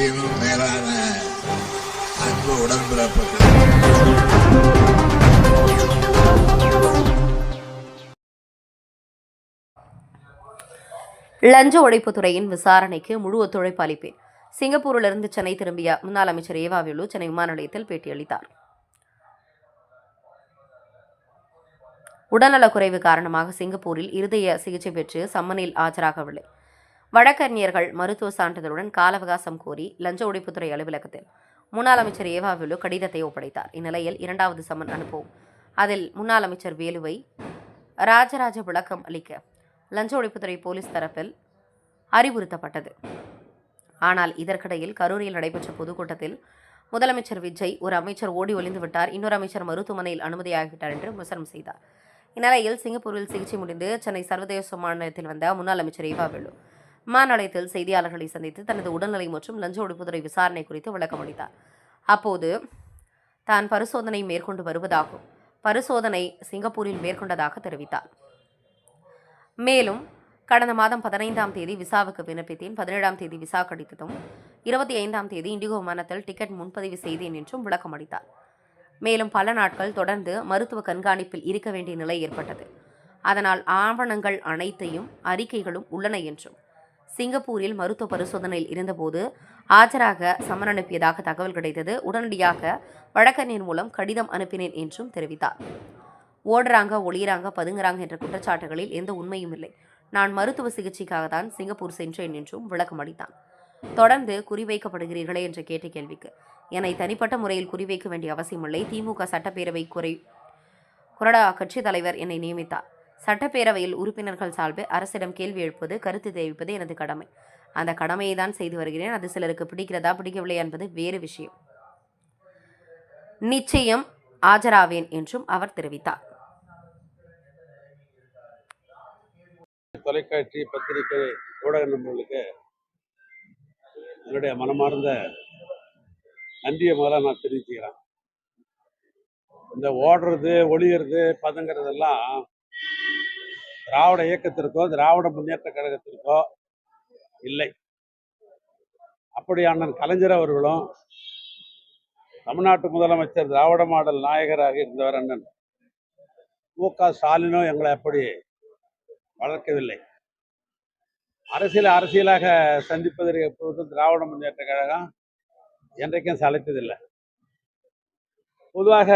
சகோதரிகளும் மேலான அன்பு உடன்பிறப்புகள். லஞ்ச ஒழிப்புத்துறையின் விசாரணைக்கு முழு ஒத்துழைப்பு அளிப்பேன். சிங்கப்பூரிலிருந்து சென்னை திரும்பிய முன்னாள் அமைச்சர் ஏவா வேலு சென்னை விமான நிலையத்தில் பேட்டியளித்தார். உடல்நலக்குறைவு காரணமாக சிங்கப்பூரில் இருதய சிகிச்சை பெற்று சம்மனில் ஆஜராகவில்லை. வழக்கறிஞர்கள் மருத்துவ சான்றிதழுடன் கால அவகாசம் கோரி லஞ்ச ஒழிப்புத்துறை அலுவலகத்தில் முன்னாள் அமைச்சர் ஏவா வேலு கடிதத்தை ஒப்படைத்தார். இந்நிலையில் 2வது சம்மன் அனுப்பவும் அதில் முன்னாள் அமைச்சர் வேலுவை ராஜராஜ விளக்கம் அளிக்க லஞ்ச ஒழிப்புத்துறை போலீஸ் தரப்பில் அறிவுறுத்தப்பட்டது. ஆனால் இதற்கிடையில் கரூரில் நடைபெற்ற பொதுக்கூட்டத்தில் முதலமைச்சர் விஜய் ஒரு அமைச்சர் ஓடி ஒளிந்து விட்டார், இன்னொரு அமைச்சர் மருத்துவமனையில் அனுமதியாகிவிட்டார் என்று விமர்சனம் செய்தார். இந்நிலையில் சிங்கப்பூரில் சிகிச்சை முடிந்து சென்னை சர்வதேச விமான நிலையத்தில் வந்த முன்னாள் அமைச்சர் ஏவா வேலு விமான நிலையத்தில் செய்தியாளர்களை சந்தித்து தனது உடல்நிலை மற்றும் லஞ்ச ஒழிப்புத்துறை விசாரணை குறித்து விளக்கம் அளித்தார். அப்போது தான் பரிசோதனை மேற்கொண்டு வருவதாகவும் பரிசோதனை சிங்கப்பூரில் மேற்கொண்டதாக தெரிவித்தார். மேலும் கடந்த மாதம் 15ஆம் தேதி விசாவுக்கு விண்ணப்பித்தேன், 17ஆம் தேதி விசா கிடைத்ததும் 25ஆம் தேதி இண்டிகோ விமானத்தில் டிக்கெட் முன்பதிவு செய்தேன் என்றும் விளக்கம் அளித்தார். மேலும் பல நாட்கள் தொடர்ந்து மருத்துவ கண்காணிப்பில் இருக்க வேண்டிய நிலை ஏற்பட்டது. அதனால் ஆவணங்கள் அனைத்தையும் அறிக்கைகளும் உள்ளன என்றும் சிங்கப்பூரில் மருத்துவ பரிசோதனையில் இருந்தபோது ஆஜராக சம்மன் அனுப்பியதாக தகவல் கிடைத்தது. உடனடியாக வழக்கறிஞர் மூலம் கடிதம் அனுப்பினேன் என்றும் தெரிவித்தார். ஓடுறாங்க, ஒளியிறாங்க, பதுங்குறாங்க என்ற குற்றச்சாட்டுகளில் எந்த உண்மையும் இல்லை. நான் மருத்துவ சிகிச்சைக்காக தான் சிங்கப்பூர் சென்றேன் என்றும் விளக்கம் அளித்தான். தொடர்ந்து குறிவைக்கப்படுகிறீர்களே என்று கேட்ட கேள்விக்கு என்னை தனிப்பட்ட முறையில் குறிவைக்க வேண்டிய அவசியமில்லை. திமுக சட்டப்பேரவை கொறடா கட்சித் தலைவர் என்னை நியமித்தார். சட்டப்பேரவையில் உறுப்பினர்கள் சார்பில் அரசிடம் கேள்வி எழுப்பது, கருத்து தெரிவிப்பது எனது கடமை. அந்த கடமையை தான் செய்து வருகிறேன். அது சிலருக்கு பிடிக்கிறதா பிடிக்கவில்லை என்பது வேறு விஷயம். நிச்சயம் ஆஜராவேன் என்றும் அவர் தெரிவித்தார். தொலைக்காட்சி, பத்திரிகை, ஊடக நண்பர்களுக்கு என்னுடைய மனமார்ந்த நன்றியை முதல்ல நான் தெரிவிச்சுக்கிறேன். இந்த ஓடுறது, ஒளியிறது, பதுங்கிறதெல்லாம் திராவிட இயக்கத்திற்கோ திராவிட முன்னேற்ற கழகத்திற்கோ இல்லை. அப்படி அண்ணன் கலைஞர் அவர்களும் தமிழ்நாட்டு முதலமைச்சர் திராவிட மாடல் நாயகராக இருந்தவர் அண்ணன் மு.க. ஸ்டாலினும் எங்களை அப்படி வளர்க்கவில்லை. அரசியலாக சந்திப்பதற்கு எப்பொழுதும் திராவிட முன்னேற்ற கழகம் என்றைக்கும் சளைத்ததில்லை. பொதுவாக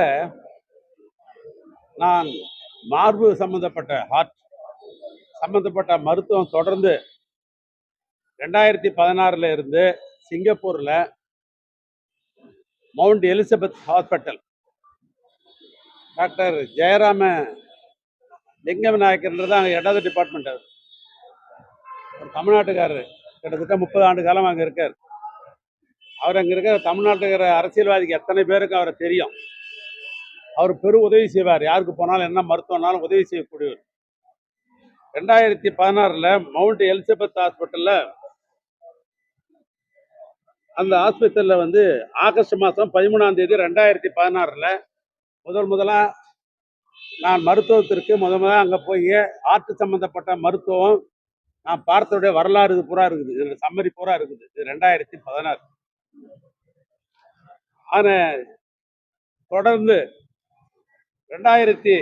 நான் மார்பு ஹார்ட் சம்பந்தப்பட்ட மருத்துவம் தொடர்ந்து 2016 இருந்து சிங்கப்பூரில் mount Elizabeth hospital doctor Jayarama லிங்கம் நாயக்கர்ன்றது அங்கே இடது டிபார்ட்மெண்ட். அவர் ஒரு தமிழ்நாட்டுக்காரர், கிட்டத்தட்ட 30 ஆண்டு காலம் அங்கே இருக்கார். அவர் அங்கே இருக்கிற தமிழ்நாட்டுக்கிற அரசியல்வாதிக்கு எத்தனை பேருக்கு அவரை தெரியும். அவர் பெரும் உதவி செய்வார். யாருக்கு போனாலும் என்ன மருத்துவனாலும் உதவி செய்யக்கூடியவர். 2016 மவுண்ட் எலிசபெத் ஹாஸ்பிட்டலில் அந்த ஹாஸ்பிட்டலில் ஆகஸ்ட் மாதம் 13ஆம் தேதி 2016 முதலாக நான் மருத்துவத்திற்கு முதலாக அங்கே போய் ஆர்ட் சம்பந்தப்பட்ட மருத்துவம் நான் பார்த்தோடைய வரலாறு இது பூரா இருக்குது. இதில் சம்மரி பூரா இருக்குது. இது 2016. ஆனால் தொடர்ந்து 2023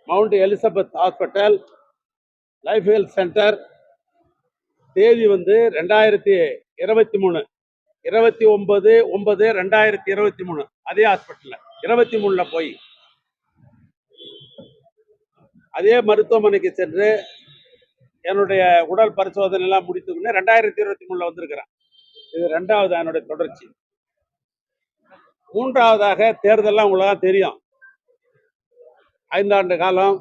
mount Elizabeth hospital life health centre தேதி 2023 29/9/2023 அதே ஹாஸ்பிட்டலில் 23 போய் அதே மருத்துவமனைக்கு சென்று என்னுடைய உடல் பரிசோதனை எல்லாம் முடித்துக்கொண்டு 2023 வந்திருக்கிறேன். இது 2வது என்னுடைய தொடர்ச்சி. 3வதாக தேர்தலாம் உங்களுக்கு தெரியும். 5 ஆண்டு காலம்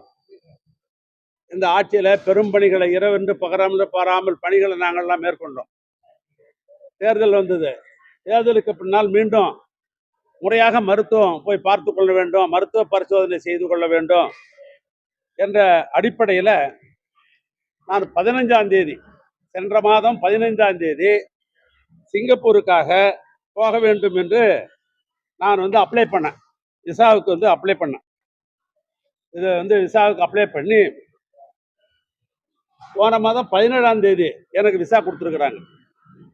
இந்த ஆட்சியில் பெரும் பணிகளை இரவென்று பாராமல் பணிகளை நாங்கள்லாம் மேற்கொண்டோம். தேர்தல் வந்தது. தேர்தலுக்கு பின்னால் மீண்டும் முறையாக மருத்துவம் போய் பார்த்து கொள்ள வேண்டும், மருத்துவ பரிசோதனை செய்து கொள்ள வேண்டும் என்ற அடிப்படையில் நான் 15ஆம் தேதி, சென்ற மாதம் 15ஆம் தேதி சிங்கப்பூருக்காக போக வேண்டும் என்று நான் அப்ளை பண்ணேன். விசாவுக்கு அப்ளை பண்ணேன். இதை வந்து விசாவுக்கு அப்ளை பண்ணி போன மாதம் 17ஆம் தேதி எனக்கு விசா கொடுத்துருக்குறாங்க.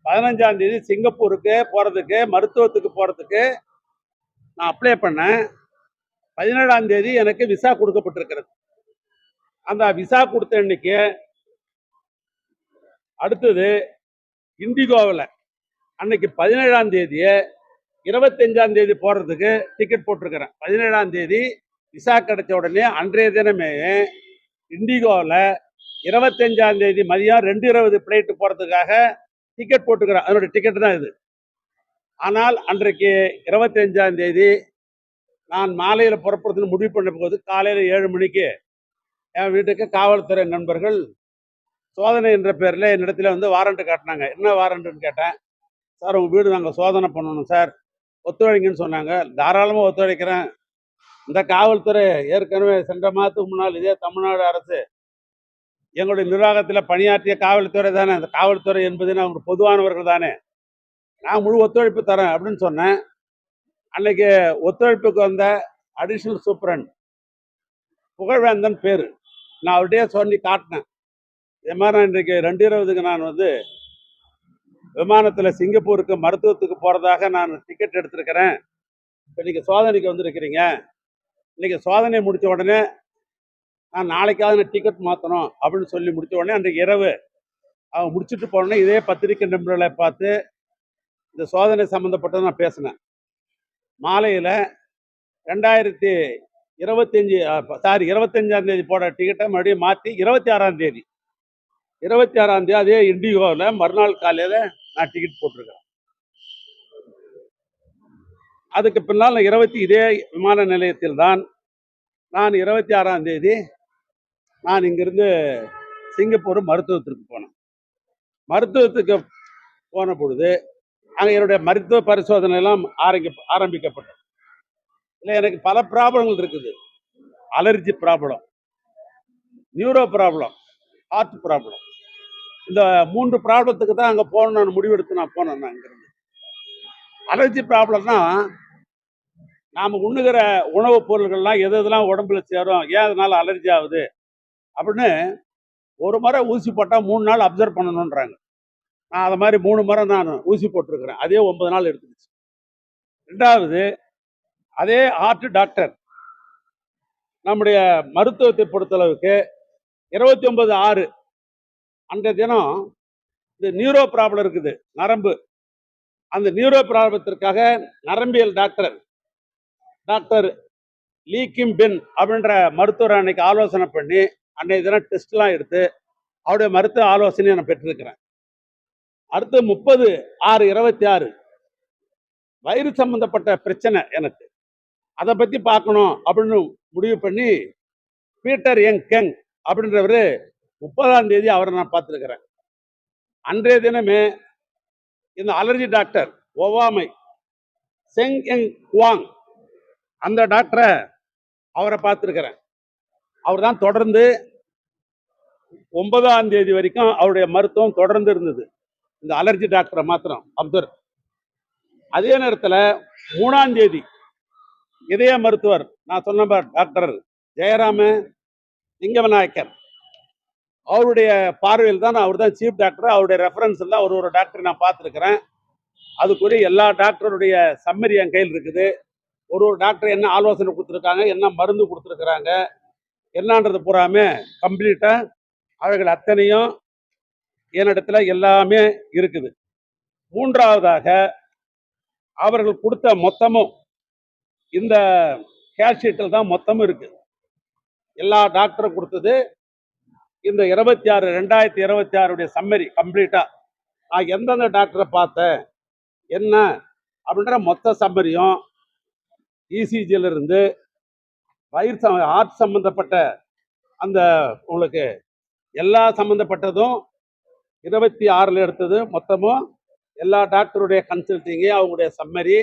15ஆம் தேதி சிங்கப்பூருக்கு போகிறதுக்கு, மருத்துவத்துக்கு போகிறதுக்கு நான் அப்ளை பண்ணேன். 17ஆம் தேதி எனக்கு விசா கொடுக்கப்பட்டிருக்கிறது. அந்த விசா கொடுத்த அன்னைக்கு அடுத்தது இண்டிகோவில் அன்னைக்கு 17ஆம் தேதியே 25ஆம் தேதி போகிறதுக்கு டிக்கெட் போட்டிருக்கிறேன். 17ஆம் தேதி விசா கிடைச்ச உடனே அன்றைய தினமே இண்டிகோவில் 25ஆம் தேதி மதியம் 2:20 ஃப்ளைட்டு போகிறதுக்காக டிக்கெட் போட்டுக்கிறேன். அதனுடைய டிக்கெட் தான் இது. ஆனால் அன்றைக்கு 25ஆம் தேதி நான் மாலையில் புறப்படுறதுன்னு முடிவு பண்ண போது காலையில் 7 மணிக்கு என் வீட்டுக்கு காவல்துறை நண்பர்கள் சோதனை என்ற பேரில் என்னிடத்துல வந்து வாரண்ட் காட்டினாங்க. என்ன வாரண்ட்டுன்னு கேட்டேன். சார் உங்கள் வீடு நாங்கள் சோதனை பண்ணணும் சார், ஒத்துழைங்கன்னு சொன்னாங்க. தாராளமாக ஒத்துழைக்கிறேன். இந்த காவல்துறை ஏற்கனவே சென்ற மாதத்துக்கு முன்னால் இதே தமிழ்நாடு அரசு எங்களுடைய நிர்வாகத்தில் பணியாற்றிய காவல்துறை தானே, அந்த காவல்துறை என்பது அவங்க பொதுவானவர்கள் தானே, நான் முழு ஒத்துழைப்பு தரேன் அப்படின்னு சொன்னேன். அன்னைக்கு ஒத்துழைப்புக்கு வந்த அடிஷனல் சூப்பரண்ட் புகழ்வேந்தன் பேர், நான் அவர்கிட்டயே சொல்லி காட்டினேன். இது மாதிரி நான் இன்றைக்கு 2:20க்கு நான் வந்து விமானத்தில் சிங்கப்பூருக்கு மருத்துவத்துக்கு போகிறதாக நான் டிக்கெட் எடுத்திருக்கிறேன். இப்போ நீங்கள் சோதனைக்கு வந்திருக்கிறீங்க. இன்றைக்கி சோதனை முடித்த உடனே நான் நாளைக்காவது நான் டிக்கெட் மாற்றணும் அப்படின்னு சொல்லி முடித்த உடனே அன்றைக்கு இரவு அவங்க முடிச்சுட்டு போனோடனே இதே பத்திரிகை நிபுணர்களை பார்த்து இந்த சோதனை சம்மந்தப்பட்டது நான் பேசினேன். மாலையில் 25ஆம் தேதி போட டிக்கெட்டை மறுபடியும் மாற்றி 26ஆம் தேதி அதே இண்டிகோவில் மறுநாள் காலையில் நான் டிக்கெட் போட்டிருக்கேன். அதுக்கு பின்னால் இதே விமான நிலையத்தில் தான் நான் 26ஆம் தேதி நான் இங்கிருந்து சிங்கப்பூர் மருத்துவத்திற்கு போனேன். மருத்துவத்துக்கு போன பொழுது அங்கே என்னுடைய மருத்துவ பரிசோதனை எல்லாம் ஆரம்பிக்கப்பட்டது. இல்லை, எனக்கு பல ப்ராப்ளங்கள் இருக்குது. Allergy problem, neuro problem, heart problem. இந்த 3 ப்ராப்ளத்துக்கு தான் அங்கே போகணும் நான் முடிவெடுத்து நான் போனேன். நான் இங்கிருந்து அலர்ஜி ப்ராப்ளம்னா நாம் உண்ணுகிற உணவுப் பொருள்கள்லாம் எதெல்லாம் உடம்புல சேரும், ஏன் அதனால அலர்ஜி ஆகுது அப்படின்னு ஒரு முறை ஊசி போட்டால் 3 நாள் அப்சர்வ் பண்ணணுன்றாங்க. நான் அதை மாதிரி 3 முறை நான் ஊசி போட்டிருக்கிறேன். அதே 9 நாள் எடுத்துக்கிச்சு. 2வது அதே ஹார்ட் டாக்டர் நம்முடைய மருத்துவத்தை பொறுத்தளவுக்கு 29/6 அன்றைய தினம் இந்த நியூரோ ப்ராப்ளம் இருக்குது, நரம்பு. அந்த நியூரோ ப்ராப்ளத்திற்காக நரம்பியல் டாக்டர் லீ கிம் பென் அப்படின்ற மருத்துவர் அன்னைக்கு ஆலோசனை பண்ணி அன்றைய தினம் டெஸ்ட்லாம் எடுத்து அவருடைய மருத்துவ ஆலோசனையை நான் பெற்றிருக்கிறேன். அடுத்து 30/6/26 வயிறு சம்பந்தப்பட்ட பிரச்சனை எனக்கு, அதை பற்றி பார்க்கணும் அப்படின்னு முடிவு பண்ணி பீட்டர் யங் கெங் அப்படின்றவர் 30ஆம் தேதி அவரை நான் பார்த்துருக்கிறேன். அன்றைய தினமே இந்த அலர்ஜி டாக்டர் ஒவ்வாமை செங் எங் குவாங் அந்த டாக்டரை அவரை பார்த்துருக்கிறேன். அவர் தான் தொடர்ந்து 9ஆம் தேதி வரைக்கும் அவருடைய மருத்துவம் தொடர்ந்து இருந்தது. இந்த அலர்ஜி டாக்டரை மாத்திரம் அப்சர்வ். அதே நேரத்தில் 3ஆம் தேதி இதய மருத்துவர் நான் சொன்ன டாக்டர் ஜெயராம லிங்கவிநாயக்கர் அவருடைய பார்வையில் தான், அவர் தான் சீஃப் டாக்டர். அவருடைய ரெஃபரன்ஸ் தான் ஒரு டாக்டர் நான் பார்த்துருக்கிறேன். அதுக்குரிய எல்லா டாக்டருடைய சம்மரி என் கையில் இருக்குது. ஒரு டாக்டர் என்ன ஆலோசனை கொடுத்துருக்காங்க, என்ன மருந்து கொடுத்துருக்குறாங்க, என்னன்றது பூராமே கம்ப்ளீட்டாக அவர்கள் அத்தனையும் என்னிடத்துல எல்லாமே இருக்குது. 3வதாக அவர்கள் கொடுத்த மொத்தமும் இந்த கேஷ் ஷீட்டில் தான் மொத்தமும் இருக்குது. எல்லா டாக்டரும் கொடுத்தது இந்த 2026 சம்மரி கம்ப்ளீட்டாக நான் எந்தெந்த டாக்டரை பார்த்தேன் என்ன அப்படின்ற மொத்த சம்மரியும் இசிஜியிலிருந்து வயிறு ஹார்ட் சம்மந்தப்பட்ட அந்த உங்களுக்கு எல்லா சம்மந்தப்பட்டதும் 26 எடுத்தது மொத்தமும் எல்லா டாக்டருடைய கன்சல்டிங்கு அவங்களுடைய சம்மரி,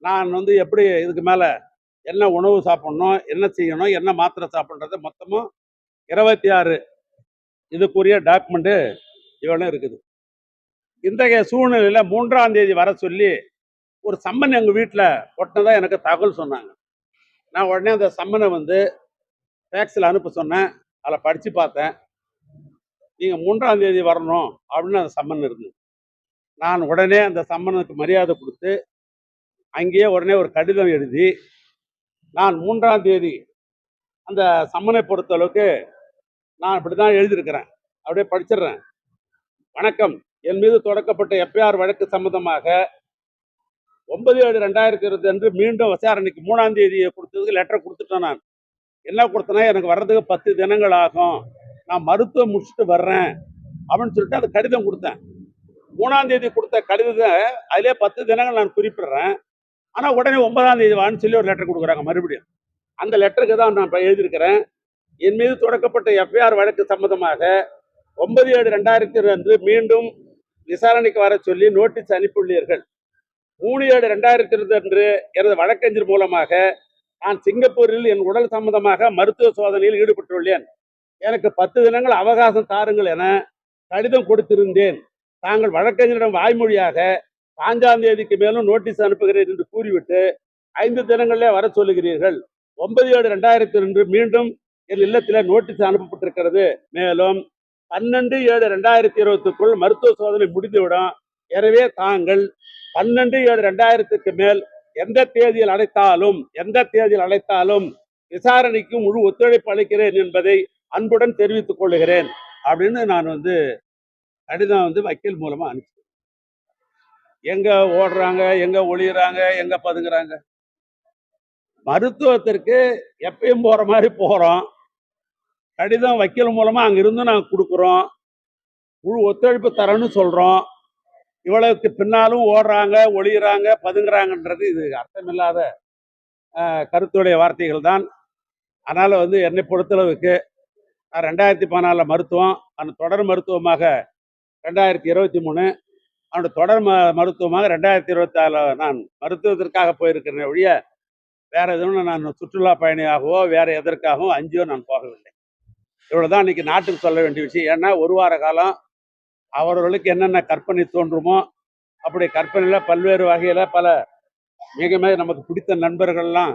நான் வந்து எப்படி இதுக்கு மேலே என்ன உணவு சாப்பிட்ணும், என்ன செய்யணும், என்ன மாத்திரை சாப்பிட்றது மொத்தமும் 26 இதுக்குரிய டாக்குமெண்ட்டு இவ்வளோ இருக்குது. இன்றைய சூழ்நிலையில் 3ஆம் தேதி வர சொல்லி ஒரு சம்மன் எங்கள் வீட்டில் ஒட்டினதான் எனக்கு தகவல் சொன்னாங்க. நான் உடனே அந்த சம்மனை வந்து ஃபேக்ஸில் அனுப்ப சொன்னேன். அதில் படித்து பார்த்தேன். நீங்கள் 3ஆம் தேதி வரணும் அப்படின்னு அந்த சம்மன் இருந்தது. நான் உடனே அந்த சம்மனுக்கு மரியாதை கொடுத்து அங்கேயே உடனே ஒரு கடிதம் எழுதி நான் 3ஆம் தேதி அந்த சம்மனை பொறுத்தளவுக்கு நான் இப்படி தான் எழுதியிருக்கிறேன். அப்படியே படிச்சிடுறேன். வணக்கம், என் மீது தொடக்கப்பட்ட எஃப்ஐஆர் வழக்கு சம்பந்தமாக 9/7/2020 அன்று மீண்டும் விசாரணைக்கு 3ஆம் தேதியை கொடுத்ததுக்கு லெட்டர் கொடுத்துட்டேன். நான் என்ன கொடுத்தேன்னா, எனக்கு வர்றதுக்கு 10 தினங்கள் ஆகும், நான் மருத்துவம் முடிச்சுட்டு வர்றேன் அப்படின்னு சொல்லிட்டு அந்த கடிதம் கொடுத்தேன். 3ஆம் தேதி கொடுத்த கடிதத்தை அதிலே 10 தினங்கள் நான் குறிப்பிடுறேன். ஆனால் உடனே 9ஆம் தேதி வான்னு சொல்லி ஒரு லெட்டர் கொடுக்குறாங்க மறுபடியும். அந்த லெட்டருக்கு தான் நான் இப்போ எழுதியிருக்கிறேன். என் மீது தொடக்கப்பட்ட எஃப்ஐஆர் வழக்கு சம்பந்தமாக 9/7/2020 அன்று மீண்டும் விசாரணைக்கு வர சொல்லி நோட்டீஸ் அனுப்பியுள்ளீர்கள். 3/7/2020 அன்று எனது வழக்கறிஞர் மூலமாக நான் சிங்கப்பூரில் என் உடல் சம்பந்தமாக மருத்துவ சோதனையில் ஈடுபட்டுள்ளேன். எனக்கு 10 தினங்கள் அவகாசம் தாருங்கள் என கடிதம் கொடுத்திருந்தேன். தாங்கள் வழக்கறிஞரிடம் வாய்மொழியாக 5ஆம் தேதிக்கு மேலும் நோட்டீஸ் அனுப்புகிறேன் என்று கூறிவிட்டு 5 தினங்களிலே வர சொல்லுகிறீர்கள். 9/7/2002 மீண்டும் என் இல்லத்தில் நோட்டீஸ் அனுப்பப்பட்டிருக்கிறது. மேலும் 12/7/2020க்குள் மருத்துவ சோதனை முடிந்துவிடும். எனவே தாங்கள் 12/7/2000க்கு மேல் எந்த தேதியில் அழைத்தாலும் விசாரணைக்கு முழு ஒத்துழைப்பு அளிக்கிறேன் என்பதை அன்புடன் தெரிவித்துக் கொள்கிறேன் அப்படின்னு நான் கடிதம் வக்கீல் மூலமா அனுப்பிச்சேன். எங்க ஓடுறாங்க, எங்க ஒளியறாங்க, எங்க பதுங்குறாங்க? மருத்துவத்திற்கு எப்பயும் போற மாதிரி போறோம். கடிதம் வக்கீல் மூலமா அங்க இருந்து நாங்க கொடுக்குறோம். முழு ஒத்துழைப்பு தரேன்னு சொல்றோம். இவ்வளவுக்கு பின்னாலும் ஓடுறாங்க, ஒளியறாங்க, பதுங்குறாங்கன்றது இது அர்த்தமில்லாத கருத்துடைய வார்த்தைகள் தான். அதனால என்னை பொறுத்தளவுக்கு நான் 2014 மருத்துவம், அந்த தொடர் மருத்துவமாக 2023, அவனுடைய தொடர் மருத்துவமாக 2024 நான் மருத்துவத்திற்காக போயிருக்கிறேன் ஒழிய வேற எதுவும் நான் சுற்றுலா பயணியாகவோ வேற எதற்காகவும் அஞ்சியோ நான் போகவில்லை. இவ்வளவுதான் இன்னைக்கு நாட்டுக்கு சொல்ல வேண்டிய விஷயம். ஏன்னா ஒரு வார காலம் அவர்களுக்கு என்னென்ன கற்பனை தோன்றுமோ அப்படி கற்பனையில பல்வேறு வகையில பல மிக மிக நமக்கு பிடித்த நண்பர்கள்லாம்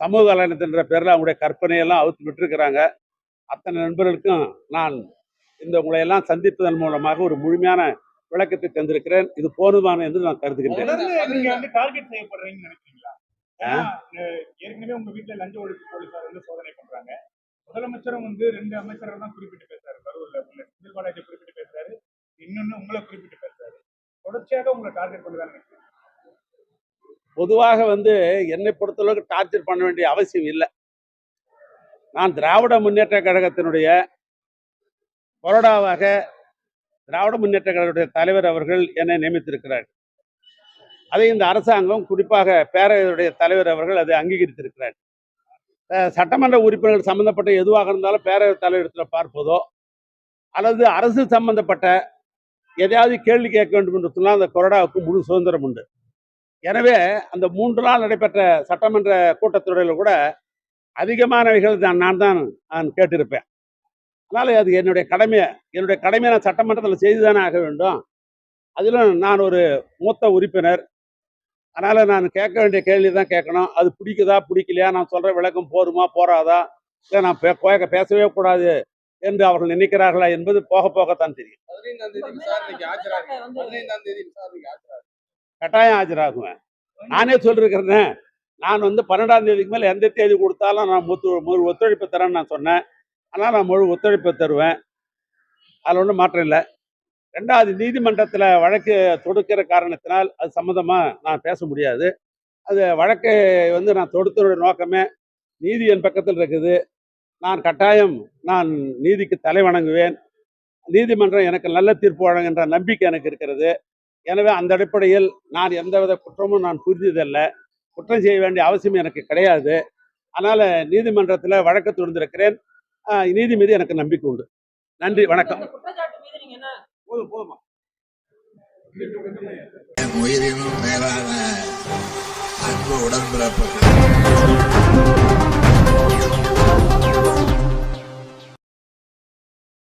சமூக வலைதளத்தின்ற பேர்ல அவங்களுடைய கற்பனையெல்லாம் அவுத்து விட்டுருக்கிறாங்க. அத்தனை நண்பர்களுக்கும் நான் உங்களை எல்லாம் சந்திப்பதன் மூலமாக ஒரு முழுமையான விளக்கத்தை தந்திருக்கிறேன். இது போதுமான என்று நான் கருதுகின்றேன். ஏற்கனவே உங்க வீட்டுல லஞ்ச ஒழிப்பு போலீசார் சோதனை பண்றாங்க. முதலமைச்சரும் 2 அமைச்சர்கள் தான் குறிப்பிட்டு பேசுறாரு. கரூர்ல செந்தில் பாலாஜி குறிப்பிட்டு பேசுறாரு, இன்னொன்னு உங்களை குறிப்பிட்டு பேசுறாரு. தொடர்ச்சியாக உங்களை டார்கெட் பண்ணுறாங்க. பொதுவாக என்னை பொறுத்தளவுக்கு டார்ச்சர் பண்ண வேண்டிய அவசியம் இல்லை. நான் திராவிட முன்னேற்ற கழகத்தினுடைய கொறடாவாக திராவிட முன்னேற்ற கழகத்துடைய தலைவர் அவர்கள் என்னை நியமித்திருக்கிறார். அதை இந்த அரசாங்கம் குறிப்பாக பேரவையுடைய தலைவர் அவர்கள் அதை அங்கீகரித்திருக்கிறார். சட்டமன்ற உறுப்பினர்கள் சம்பந்தப்பட்ட எதுவாக இருந்தாலும் பேரவை தலைவரிடத்தில் பார்ப்பதோ அல்லது அரசு சம்பந்தப்பட்ட எதையாவது கேள்வி கேட்க வேண்டும் என்று சொன்னால் அந்த கொறடாவுக்கு முழு சுதந்திரம் உண்டு. எனவே அந்த 3 நாள் நடைபெற்ற சட்டமன்ற கூட்டத்தொடரில் கூட அதிகமானவைகள் நான் கேட்டிருப்பேன். அதனால அது என்னுடைய கடமையை நான் சட்டமன்றத்தில் செய்துதானே ஆக வேண்டும். அதிலும் நான் ஒரு மூத்த உறுப்பினர். அதனால நான் கேட்க வேண்டிய கேள்வி தான் கேட்கணும். அது பிடிக்குதா பிடிக்கலையா, நான் சொல்ற விளக்கம் போருமா போறாதா, இல்லை நான் பேசவே கூடாது என்று அவர்கள் நினைக்கிறார்களா என்பது போக போகத்தான் தெரியும். 15ஆம் தேதி விசாரணைக்கு ஆஜராகும். 15ஆம் தேதி விசாரணைக்கு ஆஜராகும். கட்டாயம் ஆஜராகுவேன். நானே சொல்லிருக்கிறேன். நான் 12ஆம் தேதிக்கு மேல எந்த தேதி கொடுத்தாலும் நான் முழு ஒத்துழைப்பு தரேன்னு நான் சொன்னேன். ஆனால் நான் முழு ஒத்துழைப்பு தருவேன். அதில் ஒன்றும் மாற்றம் இல்லை. 2வது, நீதிமன்றத்தில் வழக்கு தொடுக்கிற காரணத்தினால் அது சம்மந்தமா நான் பேச முடியாது. அது வழக்கை நான் தொடுத்தனுடைய நோக்கமே நீதி என் பக்கத்தில் இருக்குது. நான் கட்டாயம் நீதிக்கு தலை வணங்குவேன். நீதிமன்றம் எனக்கு நல்ல தீர்ப்பு வழங்குகின்ற நம்பிக்கை எனக்கு இருக்கிறது. எனவே அந்த அடிப்படையில் நான் எந்தவித குற்றமும் நான் புரிந்ததில்ல. குற்றம் செய்ய வேண்டிய அவசியம் எனக்கு கிடையாது. அதனால நீதிமன்றத்தில் வழக்கு தொடர்ந்திருக்கிறேன். நீதி மீது எனக்கு நம்பிக்கை உண்டு. நன்றி, வணக்கம். என் உயிரினும் மேலான அன்பு உடன்பிறப்புகள்